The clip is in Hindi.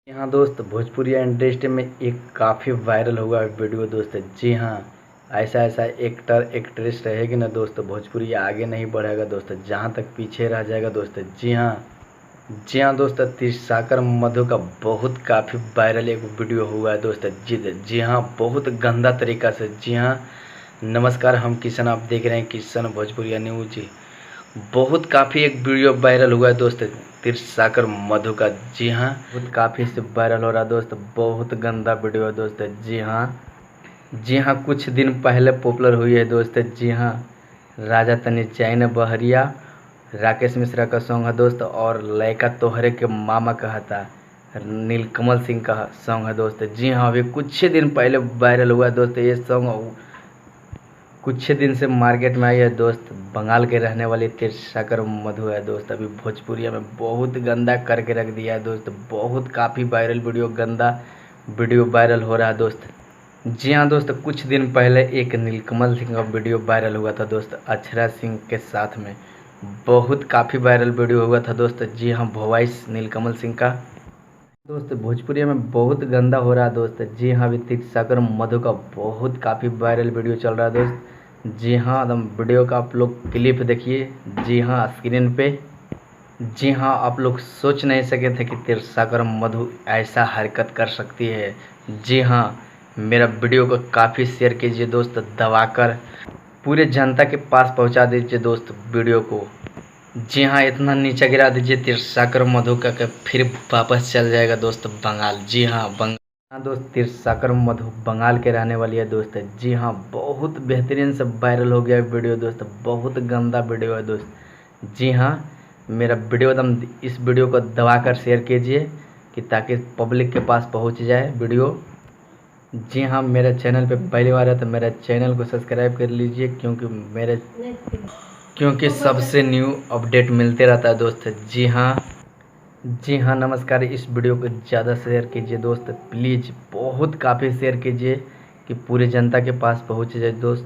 यहाँ दोस्त भोजपुरी इंडस्ट्री में एक काफ़ी वायरल हुआ वीडियो दोस्त। जी हाँ, ऐसा ऐसा एक्टर एक्ट्रेस रहेगी ना दोस्त, भोजपुरी आगे नहीं बढ़ेगा दोस्त, जहाँ तक पीछे रह जाएगा दोस्त। जी हाँ, जी हाँ दोस्त, त्रिशाकर मधु का बहुत काफ़ी वायरल एक वीडियो हुआ है दोस्त। जी हाँ, बहुत गंदा तरीका से। जी हाँ, नमस्कार, हम किशन, आप देख रहे हैं किशन भोजपुरिया न्यूज। जी, बहुत काफ़ी एक वीडियो वायरल हुआ है दोस्त त्रिशाकर मधु का। जी हाँ, बहुत काफ़ी से वायरल हो रहा है दोस्त, बहुत गंदा वीडियो है दोस्त। जी हाँ, जी हाँ, कुछ दिन पहले पॉपुलर हुई है दोस्त। जी हाँ, राजा तनी चैन बहरिया राकेश मिश्रा का सॉन्ग है दोस्त, और लयका तोहरे के मामा का था नीलकमल सिंह का सॉन्ग है दोस्त। जी हाँ, अभी कुछ दिन पहले वायरल हुआ है दोस्त ये सॉन्ग। कुछ दिन से मार्केट में आई है दोस्त। बंगाल के रहने वाली त्रिशाकर मधु है दोस्त, अभी भोजपुरिया में बहुत गंदा करके रख दिया है दोस्त। बहुत काफ़ी वायरल वीडियो, गंदा वीडियो वायरल हो रहा है दोस्त। जी हाँ दोस्त, कुछ दिन पहले एक नीलकमल सिंह का वीडियो वायरल हुआ था दोस्त, अक्षरा सिंह के साथ में। बहुत काफ़ी वायरल वीडियो हुआ था दोस्त। जी हाँ, वॉइस नीलकमल सिंह का दोस्त भोजपुरी में बहुत गंदा हो रहा है दोस्त। जी हाँ, अभी त्रिशाकर मधु का बहुत काफ़ी वायरल वीडियो चल रहा है दोस्त। जी हाँ, एकदम वीडियो का आप लोग क्लिप देखिए। जी हाँ, स्क्रीन पे। जी हाँ, आप लोग सोच नहीं सके थे कि त्रिशाकर मधु ऐसा हरकत कर सकती है। जी हाँ, मेरा वीडियो को काफ़ी शेयर कीजिए दोस्त, दबाकर पूरे जनता के पास पहुंचा दीजिए दोस्त वीडियो को। जी हाँ, इतना नीचे गिरा दीजिए त्रिशाकर मधु का कि फिर वापस चल जाएगा दोस्त बंगाल। जी हाँ, बंगाल। हाँ दोस्त, त्रिशाकर मधु बंगाल के रहने वाली है दोस्त। जी हाँ, बहुत बेहतरीन से वायरल हो गया वीडियो दोस्त, बहुत गंदा वीडियो है दोस्त। जी हाँ, मेरा वीडियो एकदम, इस वीडियो को दबाकर शेयर कीजिए कि ताकि पब्लिक के पास पहुंच जाए वीडियो। जी हाँ, मेरे चैनल पे पहली बार है तो मेरे चैनल को सब्सक्राइब कर लीजिए, क्योंकि सबसे न्यू अपडेट मिलते रहता है दोस्त। जी हाँ, जी हाँ, नमस्कार। इस वीडियो को ज़्यादा शेयर कीजिए दोस्त, प्लीज़ बहुत काफ़ी शेयर कीजिए कि पूरी जनता के पास पहुँच जाए दोस्त।